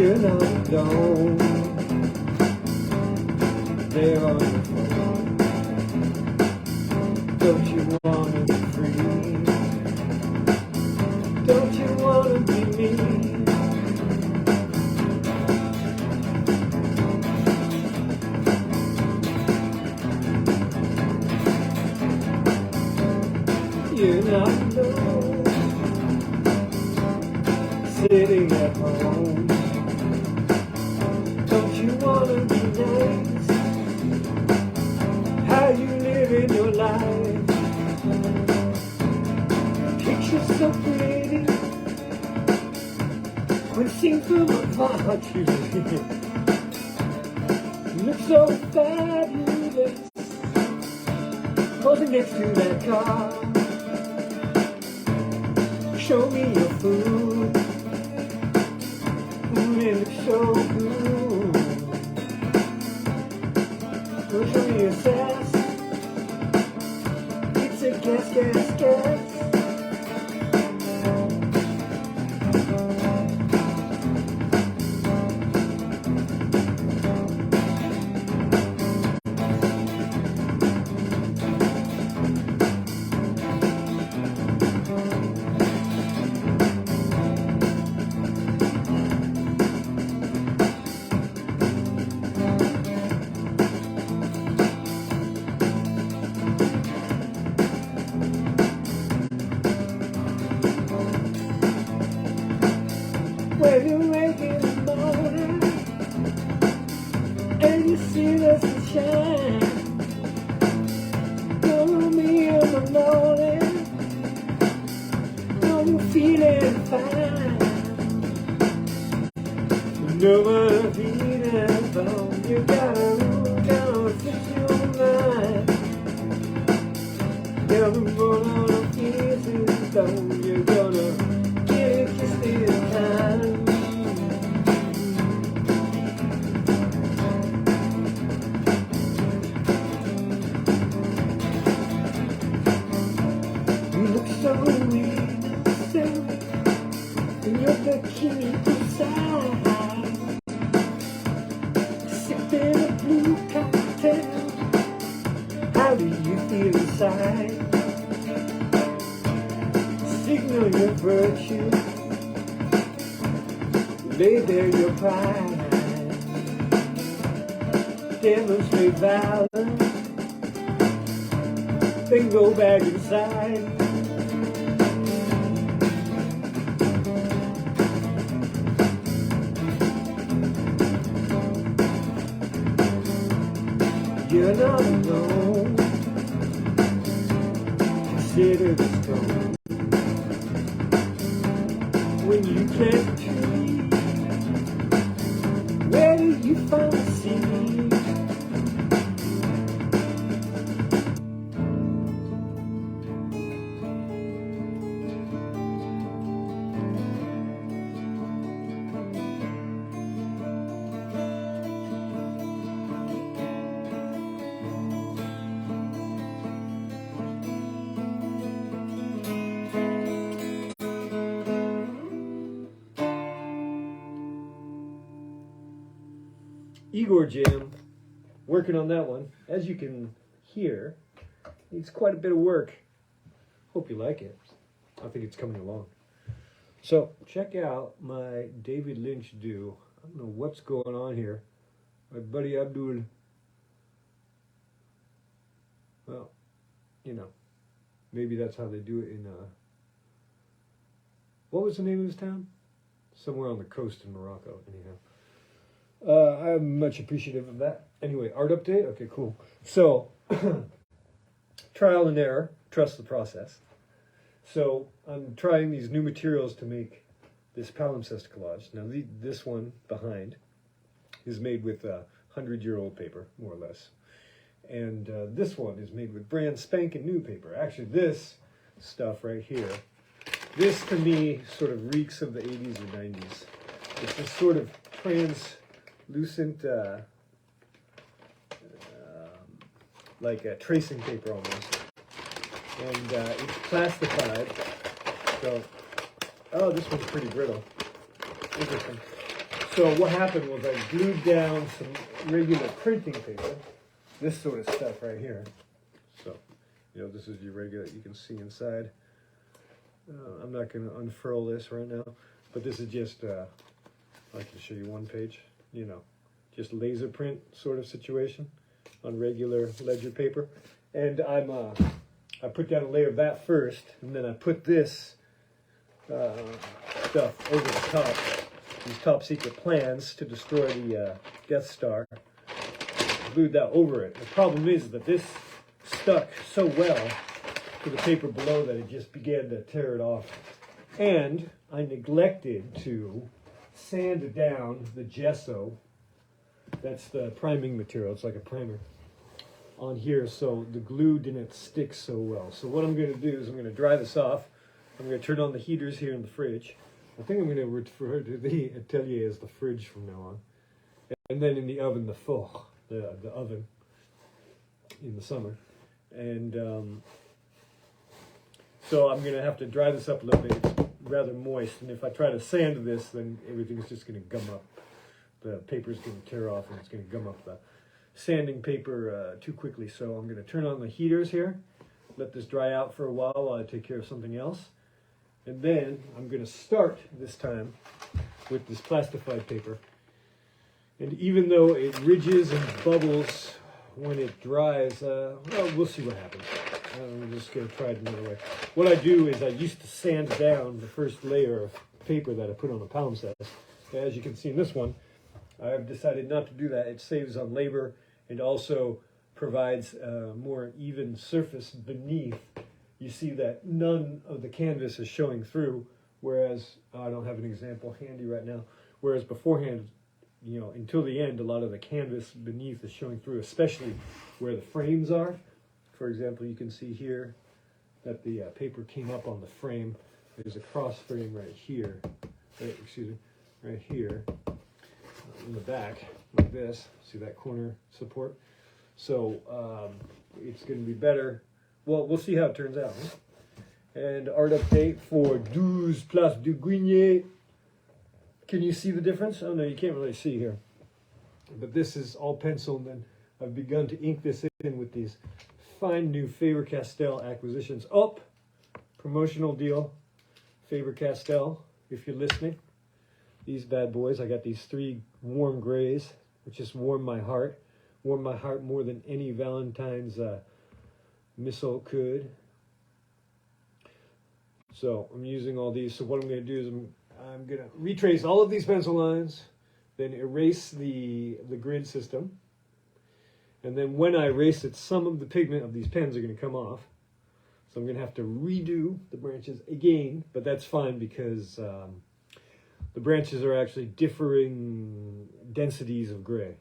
You're not alone. They're on your phone. Don't you wanna be free? Don't you wanna be me? You're not alone. Sitting at home. Don't you wanna be nice? How you living your life? Picture so pretty. When seen from afar, you look so fabulous. Posing next to that car. Show me your food. It looks so good. Well, show me your sass. It's a gas. When you wake in the morning and you see the sunshine, know me in the morning, know you feeling fine. No more feeling fine. You gotta fix your mind. Never gonna fix it though. You're gonna get a kiss this time. So innocent in your bikini inside, sipping a blue cocktail. How do you feel inside? Signal your virtue, lay bare your pride, demonstrate valor, then go back inside. You're not alone. Consider the stone. When you plant a tree, where do you find the seed? Igor Jam, working on that one. As you can hear, it's quite a bit of work. Hope you like it. I think it's coming along. So check out my David Lynch do. I don't know what's going on here. My buddy Abdul, well, you know, maybe that's how they do it in, what was the name of his town? Somewhere on the coast in Morocco, anyhow. I'm much appreciative of that. Anyway, art update? Okay, cool. So, trial and error, trust the process. So, I'm trying these new materials to make this palimpsest collage. Now, this one behind is made with 100-year-old paper, more or less. And this one is made with brand spanking new paper. Actually, this stuff right here, this to me sort of reeks of the 80s or 90s. It's this sort of translucent, like a tracing paper almost. And it's plastified. So, oh, this one's pretty brittle. Interesting. So what happened was I glued down some regular printing paper, this sort of stuff right here. So, this is your regular, you can see inside. I'm not going to unfurl this right now, but this is just, I can show you one page, just laser print sort of situation on regular ledger paper. And I put down a layer of that first, and then I put this stuff over the top, these top secret plans to destroy the Death Star. Glued that over it. The problem is that this stuck so well to the paper below that it just began to tear it off. And I neglected to sand down the gesso. That's the priming material. It's like a primer on here, so the glue didn't stick so well. So what I'm going to do is I'm going to dry this off. I'm going to turn on the heaters here in the fridge. I think I'm going to refer to the atelier as the fridge from now on. And then in the oven, the four, the oven in the summer. And so I'm going to have to dry this up a little bit. It's rather moist, and if I try to sand this, then everything's just going to gum up. The paper's going to tear off, and it's going to gum up the sanding paper too quickly. So I'm going to turn on the heaters here, let this dry out for a while I take care of something else. And then I'm going to start this time with this plastified paper. And even though it ridges and bubbles when it dries, well, we'll see what happens. I'm just going to try it another way. What I do is I used to sand down the first layer of paper that I put on the palimpsest. As you can see in this one, I've decided not to do that. It saves on labor and also provides a more even surface beneath. You see that none of the canvas is showing through, whereas I don't have an example handy right now. Whereas beforehand, until the end, a lot of the canvas beneath is showing through, especially where the frames are. For example, you can see here that the paper came up on the frame. There's a cross frame right here, right here in the back, like this. See that corner support? So it's going to be better. Well, we'll see how it turns out. Huh? And art update for 12 Place du Guigné. Can you see the difference? Oh no, you can't really see here. But this is all pencil, and then I've begun to ink this in with these fine new Faber-Castell acquisitions. Oh, promotional deal, Faber-Castell, if you're listening. These bad boys, I got these 3 warm grays, which just warm my heart more than any Valentine's missile could. So I'm using all these. So what I'm going to do is I'm going to retrace all of these pencil lines, then erase the grid system. And then when I erase it, some of the pigment of these pens are going to come off. So I'm going to have to redo the branches again, but that's fine because the branches are actually differing densities of gray.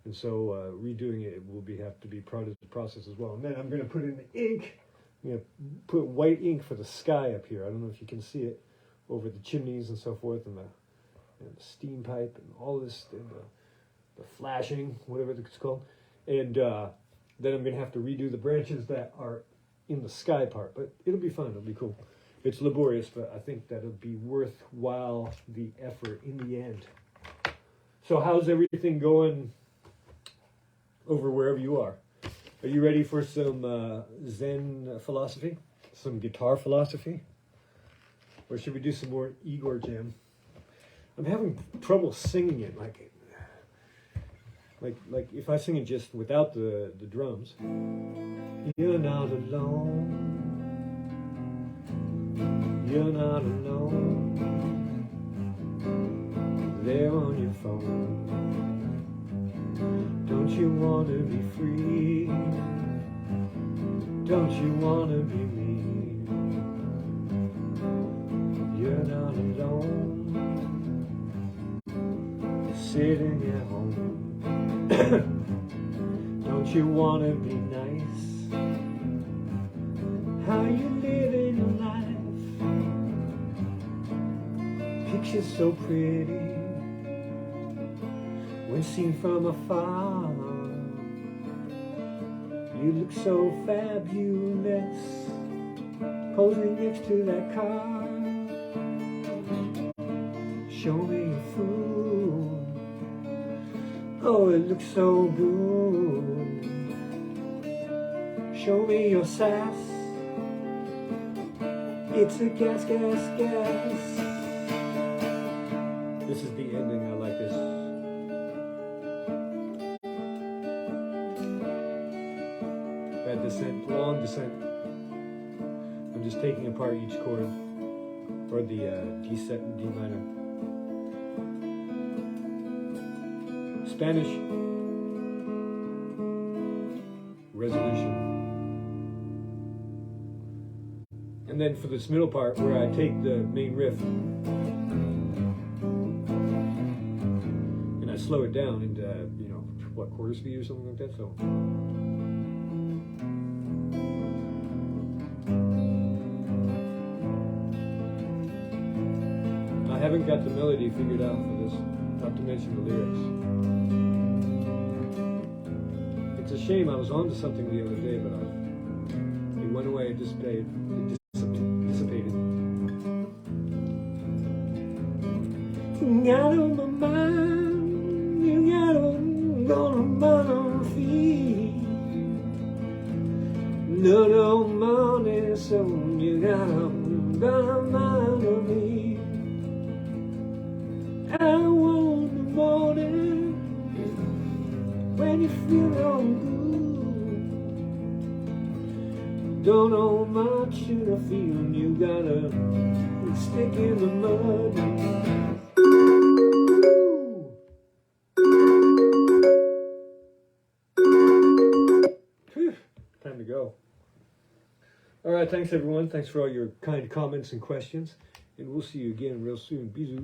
And so redoing it will have to be part of the process as well. And then I'm going to put in the ink. I'm going to put white ink for the sky up here. I don't know if you can see it over the chimneys and so forth, and the steam pipe and all this, and the flashing, whatever it's called. And then I'm going to have to redo the branches that are in the sky part. But it'll be fun. It'll be cool. It's laborious, but I think that'll be worthwhile the effort in the end. So how's everything going over wherever you are? Are you ready for some Zen philosophy? Some guitar philosophy? Or should we do some more Igor Jam? I'm having trouble singing it like if I sing it just without the drums. You're not alone. You're not alone. There on your phone. Don't you want to be free? Don't you want to be me? You're not alone. Sitting at home. Don't you want to be nice? How you living your life? Pictures so pretty when seen from afar. You look so fabulous posing next to that car. Show me a fool Oh, it looks so good. Show me your sass. It's a gas, gas, gas. This is the ending. I like this. Bad descent, long descent. I'm just taking apart each chord, or the D7, D minor. Spanish. Resolution. And then for this middle part where I take the main riff and I slow it down into, you know, what, quarter speed or something like that. So I haven't got the melody figured out for this, not to mention the lyrics. It's a shame. I was onto something the other day, but it went away. It dissipated. Got on my mind, you got on my feet. No money, so you got on my me. I want the morning when you feel no good. Don't know much should I feel, you gotta stick in the mud. Time to go. All right, thanks everyone. Thanks for all your kind comments and questions. And we'll see you again real soon. Bisous.